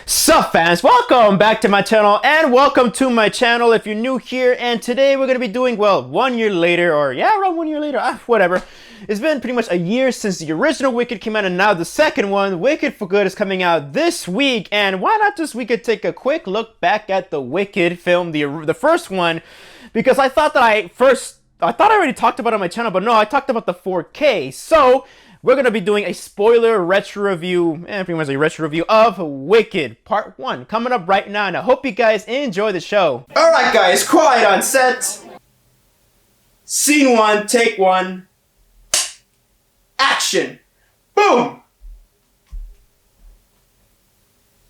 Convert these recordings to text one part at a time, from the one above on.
Sup fans, welcome back to my channel and welcome to my channel if you're new here. And today we're going to be doing, well, 1 year later, or yeah, around 1 year later, whatever. It's been pretty much a year since the original Wicked came out, and now the second one, Wicked for Good, is coming out this week. And why not just we could take a quick look back at the Wicked film, the first one, because I thought I already talked about it on my channel, but no, I talked about the 4K. So we're going to be doing a spoiler retro review, pretty much a retro review of Wicked Part 1 coming up right now, and I hope you guys enjoy the show. Alright guys, quiet on set. Scene 1, take 1. Action! Boom!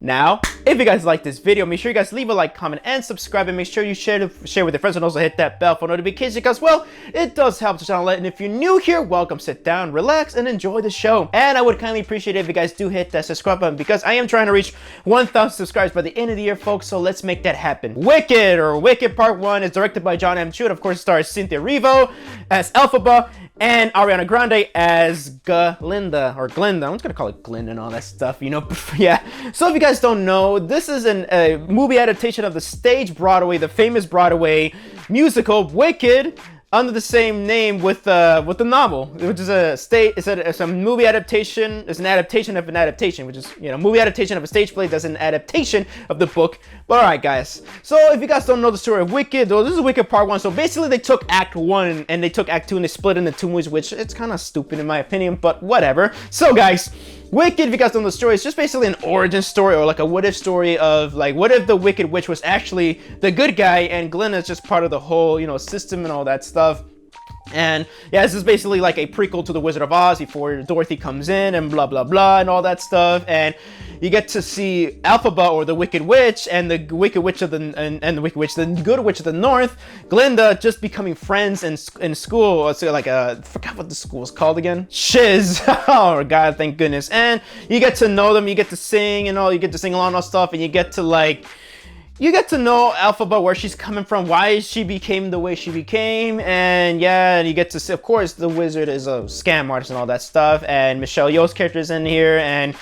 Now, if you guys like this video, make sure you guys leave a like, comment, and subscribe, and make sure you share with your friends, and also hit that bell for notifications because, well, it does help the channel. And if you're new here, welcome, sit down, relax, and enjoy the show. And I would kindly appreciate it if you guys do hit that subscribe button because I am trying to reach 1,000 subscribers by the end of the year, folks, so let's make that happen. Wicked, or Wicked Part 1, is directed by John M. Chu, and of course, it stars Cynthia Erivo as Elphaba, and Ariana Grande as Glinda, or Glinda. I'm just gonna call it Glinda and all that stuff, you know. Yeah. So if you guys don't know, this is a movie adaptation of the the famous Broadway musical Wicked, under the same name with the novel, which is it's a movie adaptation. It's an adaptation of an adaptation, which is, you know, movie adaptation of a stage play that's an adaptation of the book. But alright guys, so if you guys don't know the story of Wicked, though, this is Wicked Part 1. So basically they took Act 1 and they took Act 2 and they split into two movies, which it's kind of stupid in my opinion, but whatever. So guys, Wicked, if you guys don't know the story, it's just basically an origin story, or like a what if story of, like, what if the Wicked Witch was actually the good guy and Glinda is just part of the whole, you know, system and all that stuff. And yeah, this is basically like a prequel to the Wizard of Oz before Dorothy comes in and blah blah blah and all that stuff. And you get to see Elphaba, or the Wicked Witch, and the Wicked Witch of the Wicked Witch, the Good Witch of the North, Glinda, just becoming friends in school. So like I forgot what the school is called again. Shiz. Oh god, thank goodness. And you get to know them, you get to sing and all, you get to sing along and all stuff, and you get to know Elphaba, where she's coming from, why she became the way she became, and yeah, and you get to see, of course, the wizard is a scam artist and all that stuff, and Michelle Yeoh's character is in here, and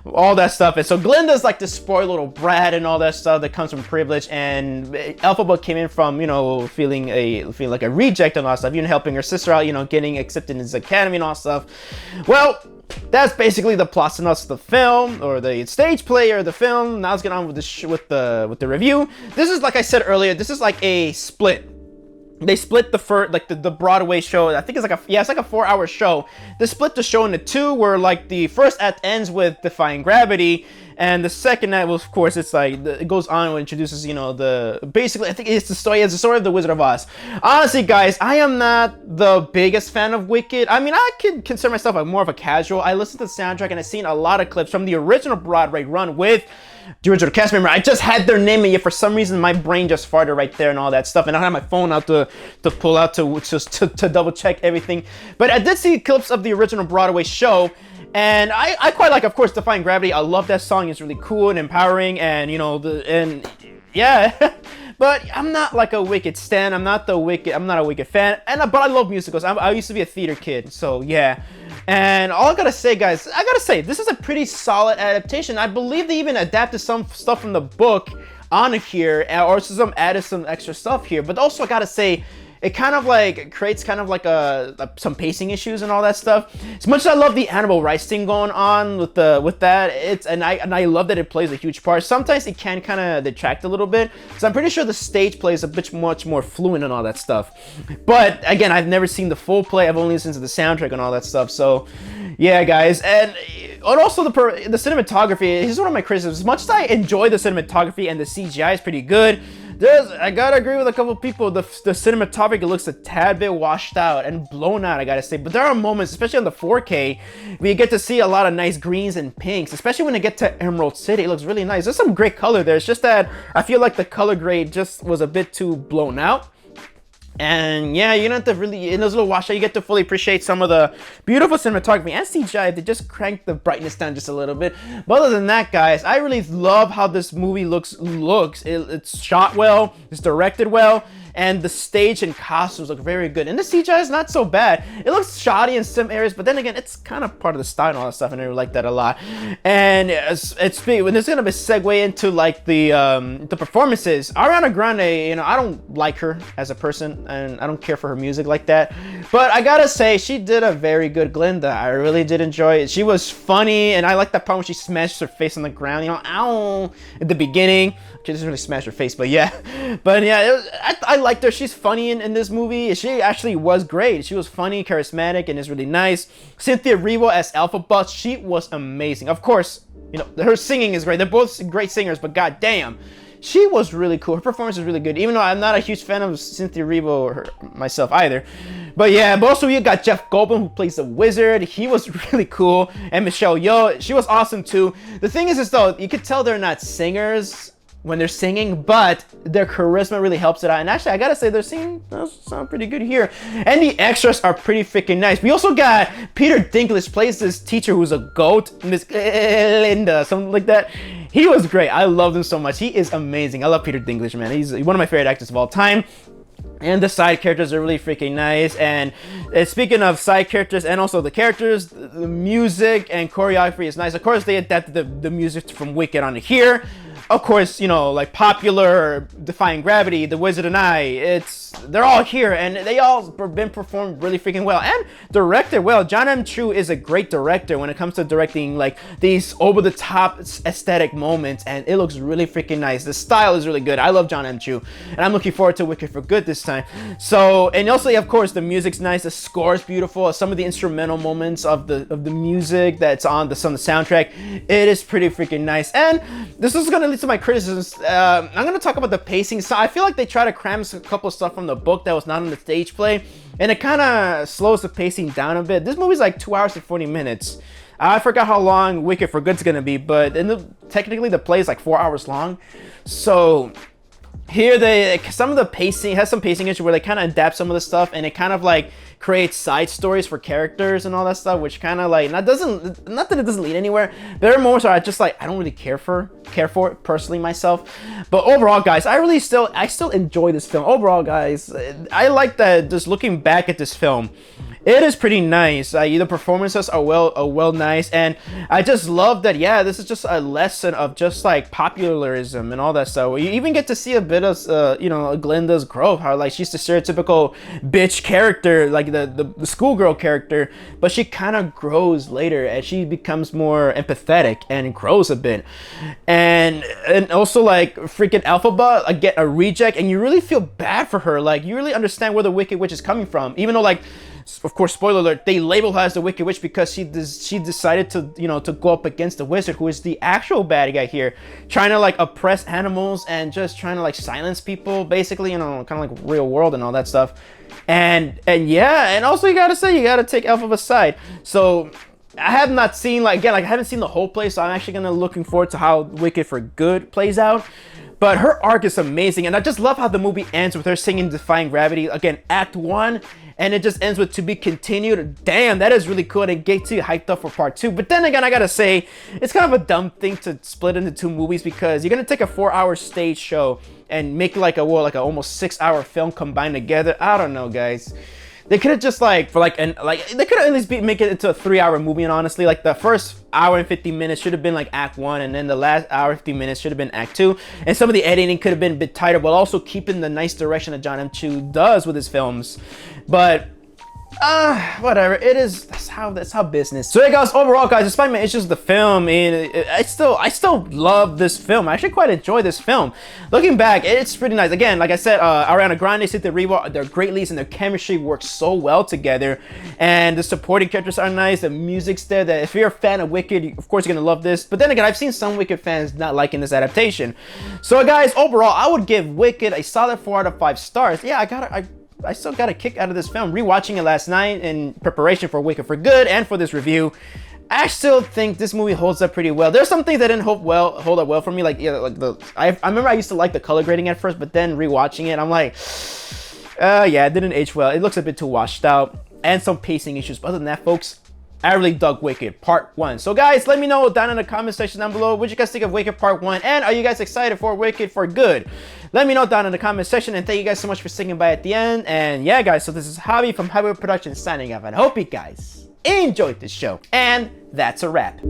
all that stuff. And so Glinda's like this spoiled little brat and all that stuff that comes from privilege, and Elphaba came in from, you know, feeling like a reject and all that stuff, you know, helping her sister out, you know, getting accepted in his academy and all that stuff. Well, that's basically the plot synopsis of the film, or the stage play, or the film. Now let's get on with the review. This is, like I said earlier, this is like a split. They split the Broadway show. I think it's like it's like a 4-hour show. They split the show into two, where like the first act ends with Defying Gravity, and the second act, well, of course, it's like it goes on and introduces, you know, basically I think it's the story of the Wizard of Oz. Honestly, guys, I am not the biggest fan of Wicked. I mean, I can consider myself more of a casual. I listened to the soundtrack and I've seen a lot of clips from the original Broadway run with the original cast member. I just had their name, and yet for some reason my brain just farted right there and all that stuff, and I had my phone out to pull out to double check everything. But I did see clips of the original Broadway show, and I quite like, of course, Defying Gravity. I love that song. It's really cool and empowering, and you know, yeah. But I'm not like a Wicked stan. I'm not a Wicked fan. But I love musicals. I used to be a theater kid, so yeah. And all I gotta say, guys, this is a pretty solid adaptation. I believe they even adapted some stuff from the book on here, or added some extra stuff here. But also, I gotta say, it kind of like creates kind of like some pacing issues and all that stuff. As much as I love the animal rights thing going on with that, and I love that it plays a huge part. Sometimes it can kind of detract a little bit, so I'm pretty sure the stage play is a bit much more fluent and all that stuff. But again, I've never seen the full play. I've only listened to the soundtrack and all that stuff. So yeah, guys, and also the cinematography is one of my criticisms. As much as I enjoy the cinematography and the CGI is pretty good, I gotta agree with a couple people. The cinematography looks a tad bit washed out and blown out, I gotta say. But there are moments, especially on the 4K, where you get to see a lot of nice greens and pinks, especially when they get to Emerald City. It looks really nice. There's some great color there. It's just that I feel like the color grade just was a bit too blown out. And yeah, you don't have to really, in those little washout, you get to fully appreciate some of the beautiful cinematography and CGI. They just crank the brightness down just a little bit. But other than that, guys, I really love how this movie looks. It's shot well, it's directed well, and the stage and costumes look very good, and the CGI is not so bad. It looks shoddy in some areas, but then again, it's kind of part of the style and all that stuff, and I like that a lot. And when there's gonna be a segue into like the performances. Ariana Grande, you know, I don't like her as a person, and I don't care for her music like that, but I gotta say she did a very good Glinda. I really did enjoy it. She was funny, and I like that part when she smashed her face on the ground, you know, ow, at the beginning. She doesn't really smash her face, but yeah. But yeah, I liked her. She's funny in this movie. She actually was great. She was funny, charismatic, and is really nice. Cynthia Erivo as Elphaba, she was amazing. Of course, you know, her singing is great. They're both great singers, but goddamn, she was really cool. Her performance is really good, even though I'm not a huge fan of Cynthia Erivo or myself either. But yeah, but also you got Jeff Goldblum, who plays the wizard. He was really cool. And Michelle Yeoh, she was awesome too. The thing is though, you could tell they're not singers when they're singing, but their charisma really helps it out. And actually, I gotta say, their singing does sound pretty good here. And the extras are pretty freaking nice. We also got Peter Dinklage plays this teacher who's a goat, Miss Linda, something like that. He was great. I loved him so much. He is amazing. I love Peter Dinklage, man. He's one of my favorite actors of all time. And the side characters are really freaking nice. And speaking of side characters and also the characters, the music and choreography is nice. Of course, they adapted the music from Wicked onto here. Of course, you know, like Popular, Defying Gravity, The Wizard and I, they're all here, and they all been performed really freaking well and directed well. John M. Chu is a great director when it comes to directing like these over-the-top aesthetic moments, and it looks really freaking nice. The style is really good. I love John M. Chu, and I'm looking forward to Wicked for Good this time. So, and also, of course, the music's nice. The score is beautiful. Some of the instrumental moments of the music that's on the soundtrack, it is pretty freaking nice. And this is gonna lead to my criticisms. I'm gonna talk about the pacing. So I feel like they try to cram a couple of stuff from the book that was not in the stage play, and it kind of slows the pacing down a bit. This movie's like 2 hours and 40 minutes. I forgot how long Wicked for Good's gonna be, but technically the play is like 4 hours long. So here some of the pacing has some pacing issue where they kind of adapt some of the stuff, and it kind of like creates side stories for characters and all that stuff, which kind of like not that it doesn't lead anywhere. There are moments where I just like I don't really care for it personally myself. But overall, guys, I still enjoy this film. Overall, guys, I like that. Just looking back at this film, it is pretty nice. The performances are well nice, and I just love that. Yeah, this is just a lesson of just like popularism and all that stuff. You even get to see a bit of you know, Glinda's growth. How like she's the stereotypical bitch character, like the schoolgirl character, but she kind of grows later as she becomes more empathetic and grows a bit. And also like freaking Elphaba, get a reject, and you really feel bad for her. Like you really understand where the Wicked Witch is coming from, even though like, of course, spoiler alert, they label her as the Wicked Witch because she decided to, you know, to go up against the wizard, who is the actual bad guy here, trying to like oppress animals and just trying to like silence people, basically, you know, kind of like real world and all that stuff. And yeah, and also you gotta take Elphaba's side. So I have not seen I haven't seen the whole play, so I'm actually looking forward to how Wicked for Good plays out. But her arc is amazing, and I just love how the movie ends with her singing Defying Gravity. Again, Act 1, and it just ends with To Be Continued. Damn, that is really cool, and it gets you hyped up for Part 2. But then again, I gotta say, it's kind of a dumb thing to split into 2 movies, because you're gonna take a 4-hour stage show and make like a almost 6-hour film combined together. I don't know, guys. They could have just they could at least make it into a 3-hour movie. And honestly, like the first hour and 50 minutes should have been like Act 1, and then the last hour and 50 minutes should have been Act 2. And some of the editing could have been a bit tighter, while also keeping the nice direction that John M. Chu does with his films. But whatever, it is, that's how business. So yeah, guys, overall, guys, despite my issues with the film, I still love this film. I actually quite enjoy this film. Looking back, it's pretty nice. Again, like I said, Ariana Grande, Cynthia Erivo, they're great leads, and their chemistry works so well together. And the supporting characters are nice. The music's there. That if you're a fan of Wicked, of course you're gonna love this. But then again, I've seen some Wicked fans not liking this adaptation. So guys, overall, I would give Wicked a solid 4 out of 5 stars. Yeah, I still got a kick out of this film. Rewatching it last night in preparation for Wicked for Good and for this review, I still think this movie holds up pretty well. There's some things that didn't hold up well for me. Like, yeah, I remember I used to like the color grading at first, but then rewatching it, I'm like, yeah, it didn't age well. It looks a bit too washed out, and some pacing issues. But other than that, folks, I really dug Wicked Part 1. So guys, let me know down in the comment section down below what you guys think of Wicked Part 1, and are you guys excited for Wicked for good? Let me know down in the comment section, and thank you guys so much for sticking by at the end. And yeah guys, so this is Javi from JAVIWOOD Productions signing off, and I hope you guys enjoyed this show. And that's a wrap.